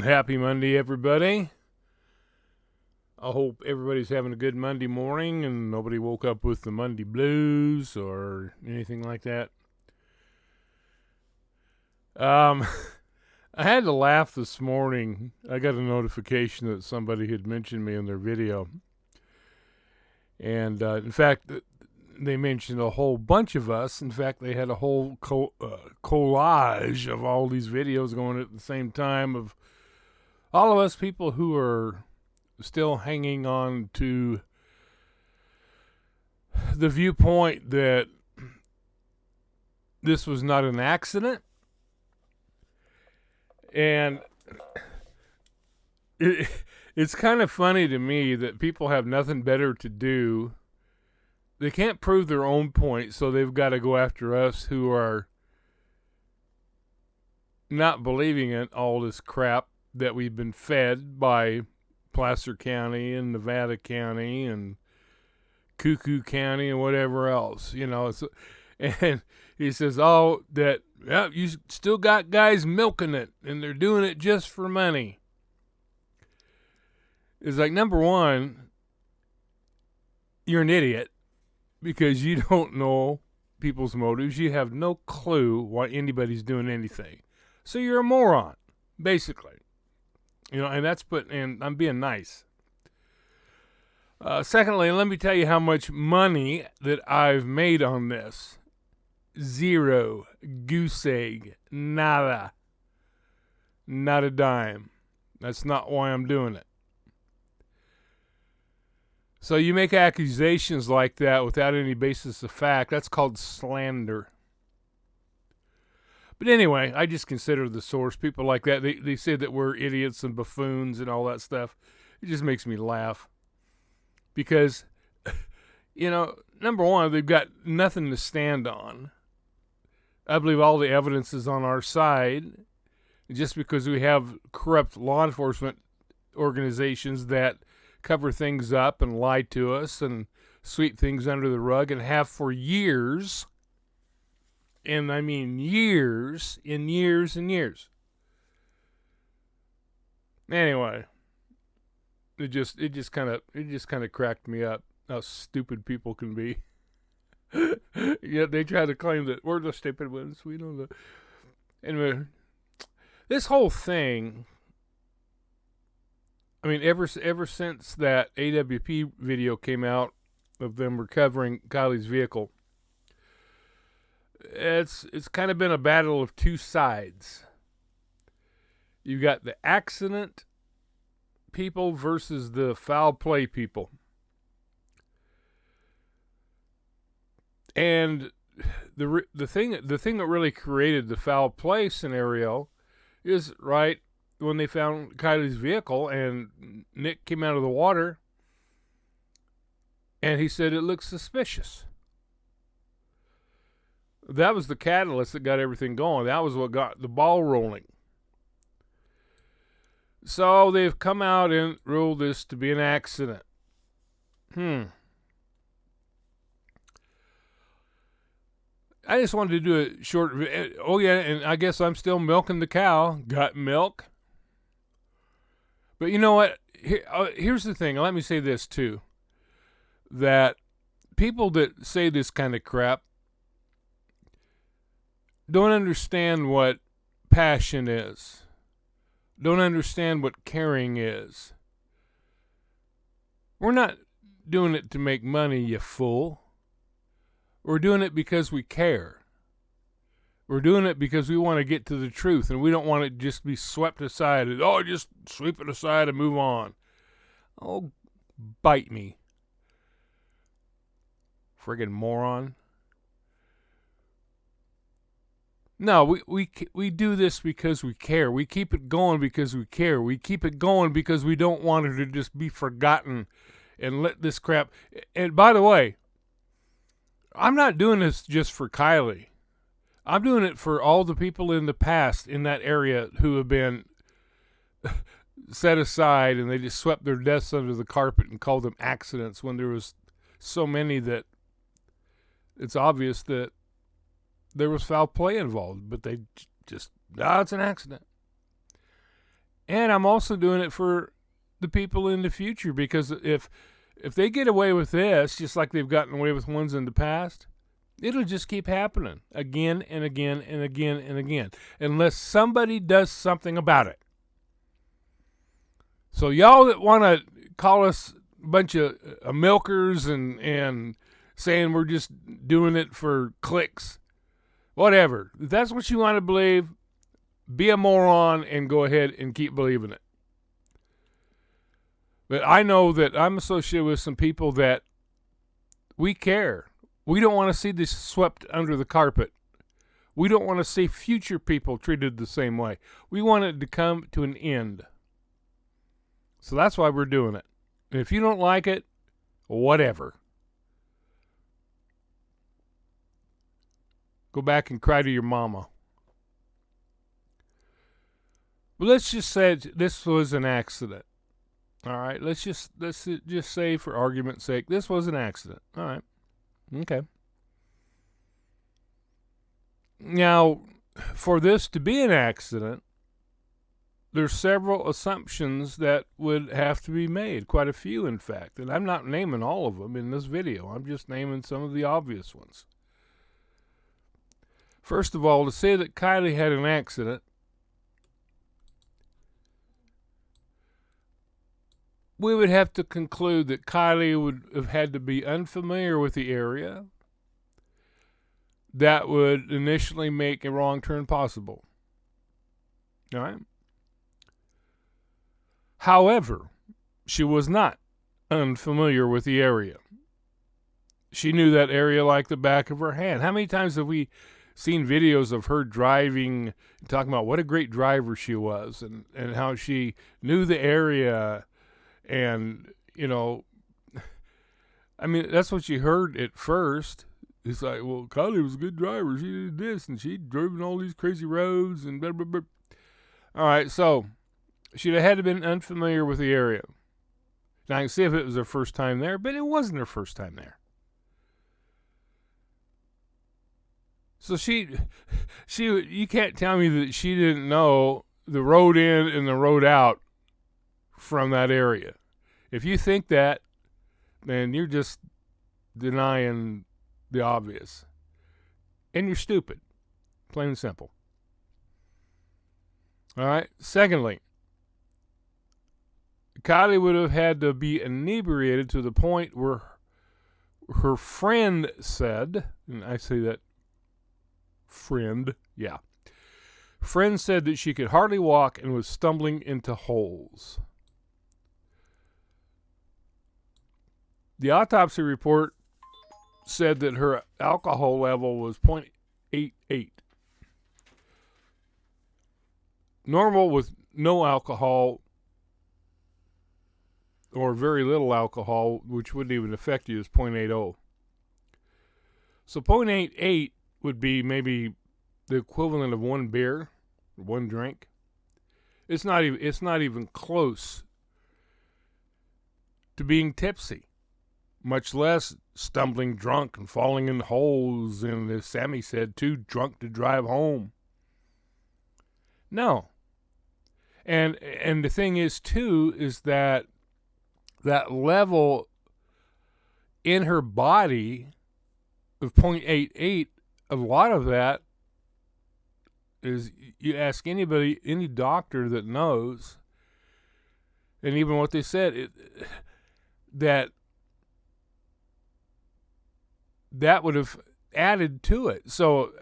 Happy Monday, everybody. I hope everybody's having a good Monday morning and nobody woke up with the Monday blues or anything like that. I had to laugh this morning. I got a notification that somebody had mentioned me in their video. And in fact, they mentioned a whole bunch of us. In fact, they had a whole collage of all these videos going at the same time of all of us people who are still hanging on to the viewpoint that this was not an accident. And it's kind of funny to me that people have nothing better to do. They can't prove their own point, so they've got to go after us who are not believing in all this crap that we've been fed by Placer County and Nevada County and Cuckoo County and whatever else, and he says, you still got guys milking it and they're doing it just for money. It's like, number one, you're an idiot because you don't know people's motives. You have no clue why anybody's doing anything. So you're a moron, basically. And I'm being nice. Secondly, let me tell you how much money that I've made on this. Zero. Goose egg. Nada. Not a dime. That's not why I'm doing it. So you make accusations like that without any basis of fact. That's called slander. But anyway, I just consider the source. People like that, they say that we're idiots and buffoons and all that stuff. It just makes me laugh. Because, number one, they've got nothing to stand on. I believe all the evidence is on our side. Just because we have corrupt law enforcement organizations that cover things up and lie to us and sweep things under the rug and have for years. And I mean years and years and years. Anyway, it just kind of cracked me up how stupid people can be. Yet they try to claim that we're the stupid ones. We don't know. Anyway, this whole thing. I mean, ever since that AWP video came out of them recovering Kiely's vehicle. It's kind of been a battle of two sides. You got the accident people versus the foul play people. And the thing that really created the foul play scenario is right when they found Kiely's vehicle and Nick came out of the water and he said it looks suspicious. That was the catalyst that got everything going. That was what got the ball rolling. So they've come out and ruled this to be an accident. I just wanted to do a short... Oh, yeah, and I guess I'm still milking the cow. Got milk. But you know what? Here's the thing. Let me say this, too. That people that say this kind of crap don't understand what passion is. Don't understand what caring is. We're not doing it to make money, you fool. We're doing it because we care. We're doing it because we want to get to the truth, and we don't want it to just be swept aside. Just sweep it aside and move on. Oh, bite me. Friggin' moron. No, we do this because we care. We keep it going because we care. We keep it going because we don't want it to just be forgotten and let this crap... And by the way, I'm not doing this just for Kiely. I'm doing it for all the people in the past in that area who have been set aside and they just swept their deaths under the carpet and called them accidents when there was so many that it's obvious that there was foul play involved, but they just, it's an accident. And I'm also doing it for the people in the future, because if they get away with this, just like they've gotten away with ones in the past, it'll just keep happening again and again and again and again, unless somebody does something about it. So y'all that want to call us a bunch of milkers and saying we're just doing it for clicks, whatever. If that's what you want to believe, be a moron and go ahead and keep believing it. But I know that I'm associated with some people that we care. We don't want to see this swept under the carpet. We don't want to see future people treated the same way. We want it to come to an end. So that's why we're doing it. And if you don't like it, whatever. Go back and cry to your mama. But let's just say this was an accident. All right, let's just say, for argument's sake, this was an accident. All right, okay. Now, for this to be an accident, there's several assumptions that would have to be made, quite a few, in fact. And I'm not naming all of them in this video. I'm just naming some of the obvious ones. First of all, to say that Kiely had an accident, we would have to conclude that Kiely would have had to be unfamiliar with the area. That would initially make a wrong turn possible. All right? However, she was not unfamiliar with the area. She knew that area like the back of her hand. How many times have we seen videos of her driving, talking about what a great driver she was, and how she knew the area, and, you know, I mean, that's what you heard at first. It's like, well, Kiely was a good driver. She did this, and she drove in all these crazy roads, and blah, blah, blah. All right, so she'd have had to have been unfamiliar with the area. Now, I can see if it was her first time there, but it wasn't her first time there. So you can't tell me that she didn't know the road in and the road out from that area. If you think that, then you're just denying the obvious. And you're stupid. Plain and simple. All right. Secondly, Kiely would have had to be inebriated to the point where her friend said, and I say that friend, yeah. Friend said that she could hardly walk and was stumbling into holes. The autopsy report said that her alcohol level was 0.88. Normal with no alcohol or very little alcohol, which wouldn't even affect you, is 0.80. So 0.88 would be maybe the equivalent of one beer, one drink. It's not even close to being tipsy, much less stumbling drunk and falling in holes, and as Sammy said, too drunk to drive home. No. And the thing is, too, is that level in her body of 0.88, a lot of that is, you ask anybody, any doctor that knows, and even what they said, that would have added to it. So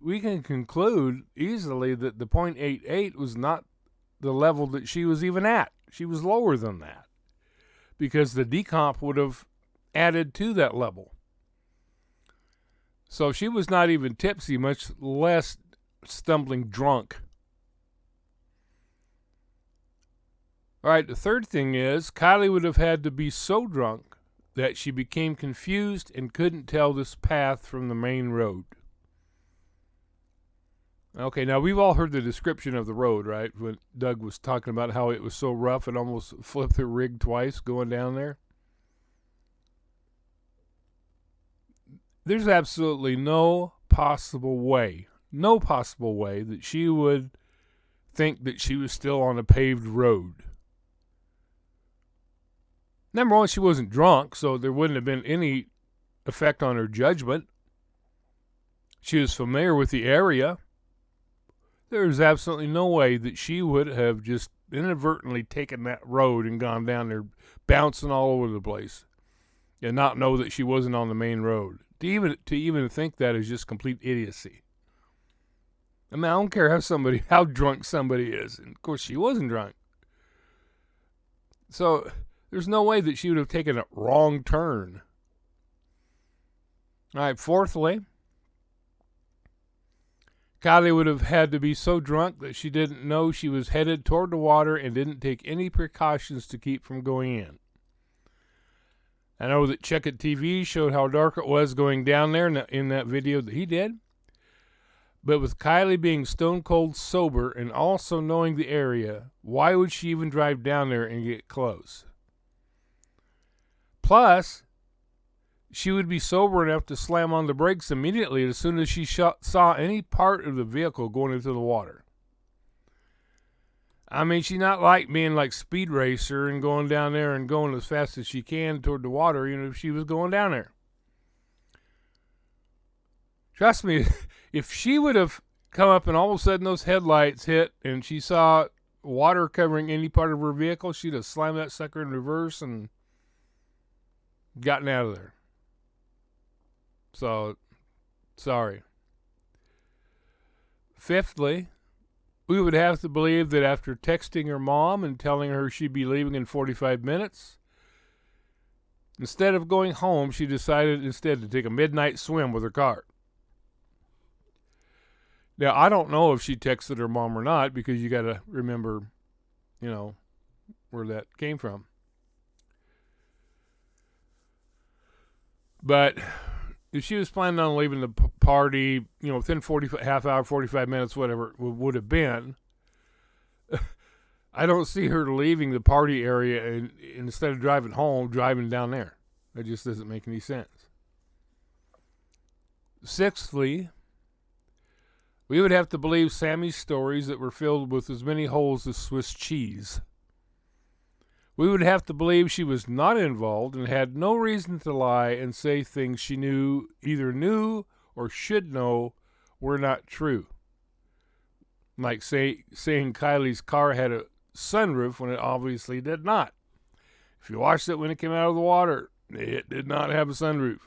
we can conclude easily that the 0.88 was not the level that she was even at. She was lower than that, because the decomp would have added to that level. So she was not even tipsy, much less stumbling drunk. All right, the third thing is, Kiely would have had to be so drunk that she became confused and couldn't tell this path from the main road. Okay, now we've all heard the description of the road, right? When Doug was talking about how it was so rough it almost flipped the rig twice going down there. There's absolutely no possible way that she would think that she was still on a paved road. Number one, she wasn't drunk, so there wouldn't have been any effect on her judgment. She was familiar with the area. There is absolutely no way that she would have just inadvertently taken that road and gone down there bouncing all over the place and not know that she wasn't on the main road. To even think that is just complete idiocy. I mean, I don't care how drunk somebody is. And of course, she wasn't drunk. So there's no way that she would have taken a wrong turn. All right, fourthly, Kiely would have had to be so drunk that she didn't know she was headed toward the water and didn't take any precautions to keep from going in. I know that Check It TV showed how dark it was going down there in that video that he did. But with Kiely being stone cold sober and also knowing the area, why would she even drive down there and get close? Plus, she would be sober enough to slam on the brakes immediately as soon as she saw any part of the vehicle going into the water. I mean, she's not like being like Speed Racer and going down there and going as fast as she can toward the water, even if she was going down there. Trust me, if she would have come up and all of a sudden those headlights hit and she saw water covering any part of her vehicle, she'd have slammed that sucker in reverse and gotten out of there. So, sorry. Fifthly, we would have to believe that after texting her mom and telling her she'd be leaving in 45 minutes, instead of going home, she decided instead to take a midnight swim with her car. Now, I don't know if she texted her mom or not, because you got to remember, where that came from. But if she was planning on leaving the party, within 45 minutes, whatever it would have been, I don't see her leaving the party area and instead of driving home, driving down there. That just doesn't make any sense. Sixthly, we would have to believe Sammy's stories that were filled with as many holes as Swiss cheese. We would have to believe she was not involved and had no reason to lie and say things she either knew or should know were not true. Like saying Kiely's car had a sunroof when it obviously did not. If you watched it when it came out of the water, it did not have a sunroof.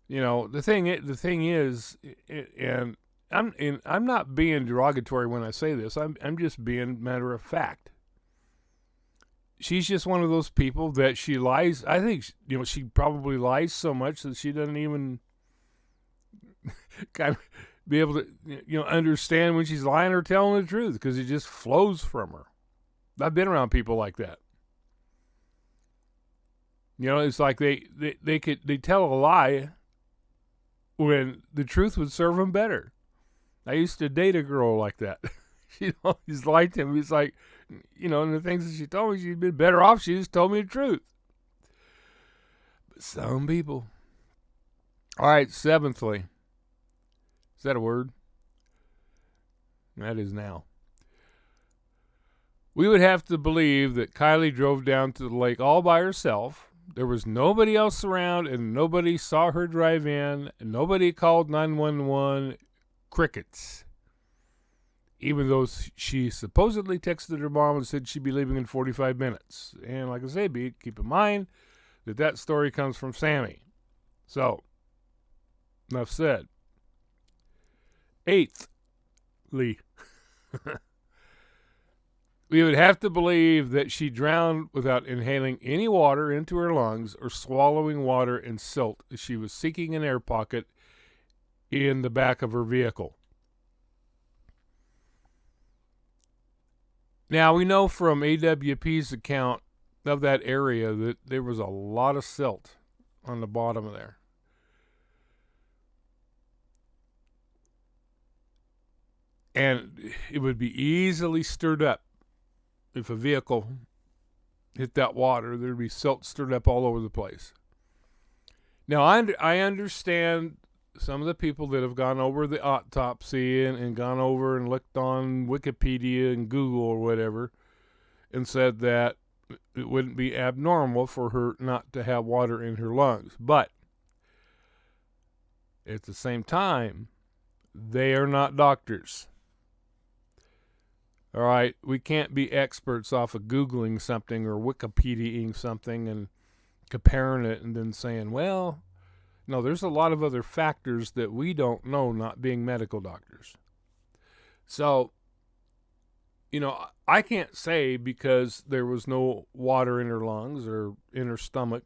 The thing is, and I'm not being derogatory when I say this. I'm just being matter of fact. She's just one of those people that she lies. I think, she probably lies so much that she doesn't even kind of be able to, understand when she's lying or telling the truth, because it just flows from her. I've been around people like that. It's like they tell a lie when the truth would serve them better. I used to date a girl like that. She always liked him. He's like, and the things that she told me, she'd been better off. She just told me the truth. But some people. All right, seventhly. Is that a word? That is now. We would have to believe that Kiely drove down to the lake all by herself. There was nobody else around, and nobody saw her drive in, and nobody called 911. Crickets. Even though she supposedly texted her mom and said she'd be leaving in 45 minutes. And like I say, keep in mind that story comes from Sammy. So, enough said. Eighthly, we would have to believe that she drowned without inhaling any water into her lungs or swallowing water and silt as she was seeking an air pocket in the back of her vehicle. Now, we know from AWP's account of that area that there was a lot of silt on the bottom of there. And it would be easily stirred up. If a vehicle hit that water, there'd be silt stirred up all over the place. Now, I understand some of the people that have gone over the autopsy and gone over and looked on Wikipedia and Google or whatever and said that it wouldn't be abnormal for her not to have water in her lungs. But at the same time, they are not doctors. All right, we can't be experts off of Googling something or Wikipediaing something and comparing it and then saying, well, no, there's a lot of other factors that we don't know, not being medical doctors. So, I can't say because there was no water in her lungs or in her stomach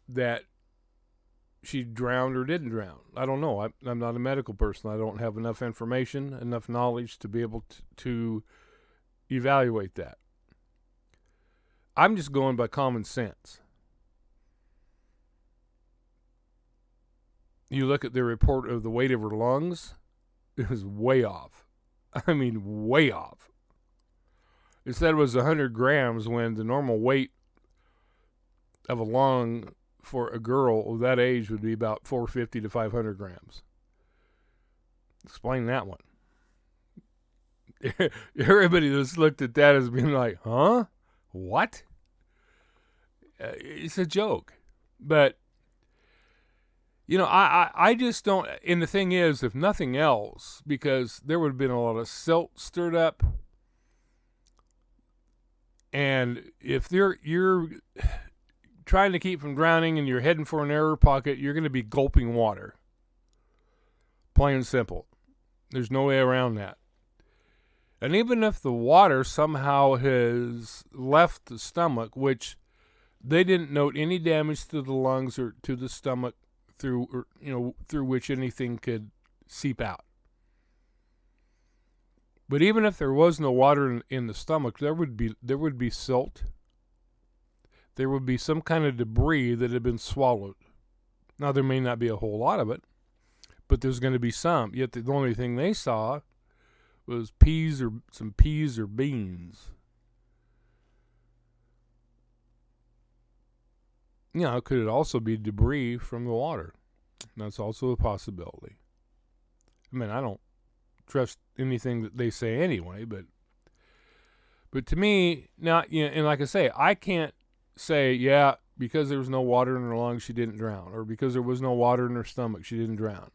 that she drowned or didn't drown. I don't know. I'm not a medical person. I don't have enough information, enough knowledge to be able to evaluate that. I'm just going by common sense. You look at the report of the weight of her lungs, it was way off. I mean, way off. It said it was 100 grams when the normal weight of a lung for a girl of that age would be about 450 to 500 grams. Explain that one. Everybody that's looked at that has been like, huh? What? It's a joke. But, I just don't. And the thing is, if nothing else, because there would have been a lot of silt stirred up. And if you're trying to keep from drowning and you're heading for an air pocket, you're going to be gulping water. Plain and simple. There's no way around that. And even if the water somehow has left the stomach, which they didn't note any damage to the lungs or to the stomach through which anything could seep out. But even if there was no water in the stomach, there would be silt. There would be some kind of debris that had been swallowed. Now, there may not be a whole lot of it, but there's going to be some. Yet the only thing they saw was some peas or beans. Could it also be debris from the water? That's also a possibility. I mean, I don't trust anything that they say anyway, but to me, now, and like I say, I can't say, because there was no water in her lungs, she didn't drown, or because there was no water in her stomach, she didn't drown.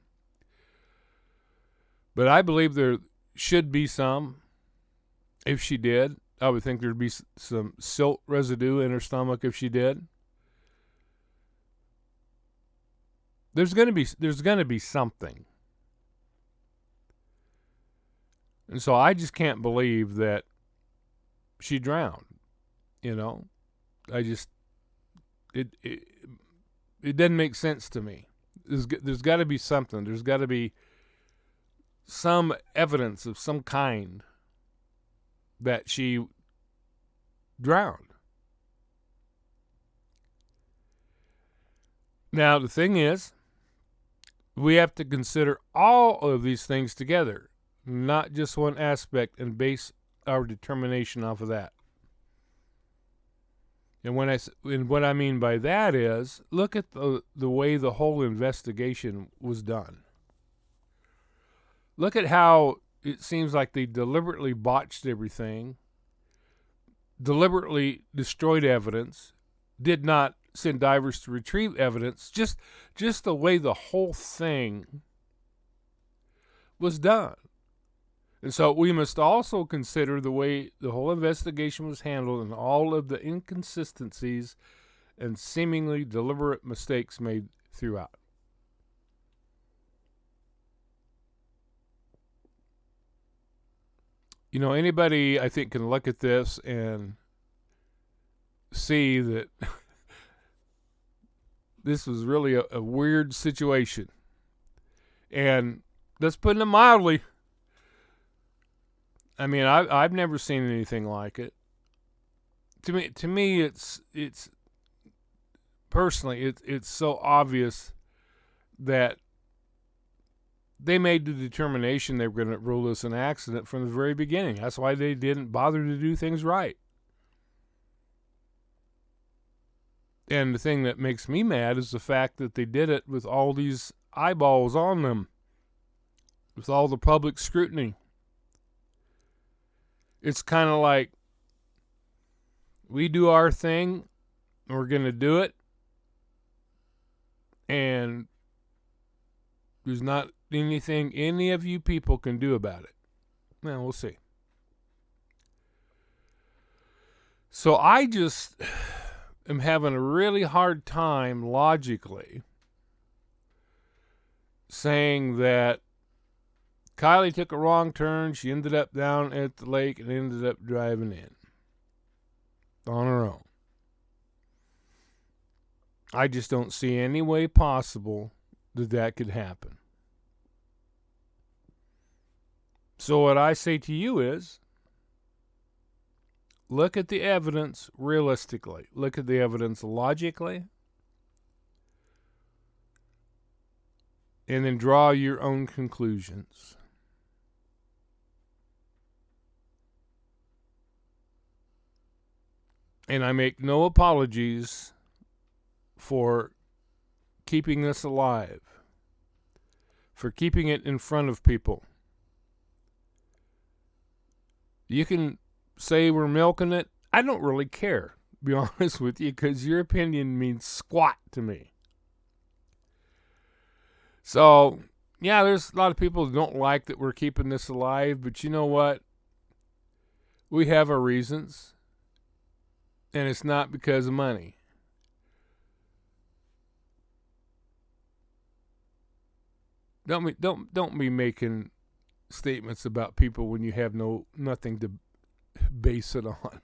But I believe there should be some. If she did, I would think there'd be some silt residue in her stomach if she did. There's going to be something. And so I just can't believe that she drowned. I just it doesn't make sense to me. There's got to be something. There's got to be some evidence of some kind that she drowned. Now, the thing is, we have to consider all of these things together, not just one aspect, and base our determination off of that. And what I mean by that is, look at the way the whole investigation was done. Look at how it seems like they deliberately botched everything, deliberately destroyed evidence, did not send divers to retrieve evidence, just the way the whole thing was done. And so we must also consider the way the whole investigation was handled and all of the inconsistencies and seemingly deliberate mistakes made throughout. Anybody, I think, can look at this and see that this was really a weird situation. And let's put it mildly, I mean, I've never seen anything like it. To me, it's personally, it's so obvious that they made the determination they were going to rule this an accident from the very beginning. That's why they didn't bother to do things right. And the thing that makes me mad is the fact that they did it with all these eyeballs on them, with all the public scrutiny. It's kind of like we do our thing, we're going to do it, and there's not anything any of you people can do about it. Now, we'll see. So I just am having a really hard time logically saying that Kiely took a wrong turn. She ended up down at the lake and ended up driving in on her own. I just don't see any way possible that that could happen. So what I say to you is, look at the evidence realistically. Look at the evidence logically. And then draw your own conclusions. And I make no apologies for keeping this alive, for keeping it in front of people. You can say we're milking it. I don't really care, to be honest with you, because your opinion means squat to me. So, yeah, there's a lot of people who don't like that we're keeping this alive, but you know what? We have our reasons, and it's not because of money. Don't be making statements about people when you have nothing to base it on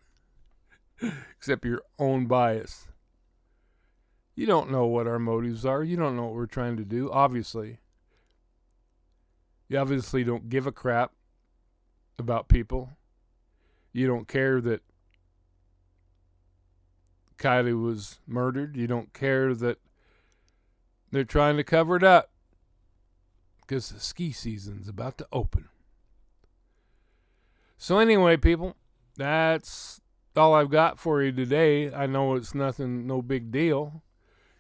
except your own bias. You don't know what our motives are. You don't know what we're trying to do, obviously. You obviously don't give a crap about people. You don't care that Kiely was murdered. You don't care that they're trying to cover it up because the ski season's about to open. So anyway, people, that's all I've got for you today. I know it's nothing, no big deal.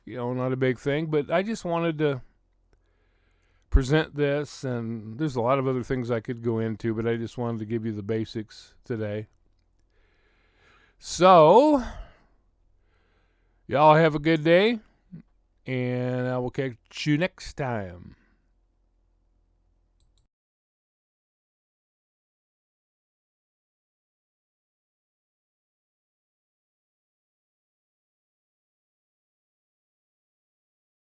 Not a big thing, but I just wanted to present this, and there's a lot of other things I could go into, but I just wanted to give you the basics today. So, y'all have a good day, and I will catch you next time.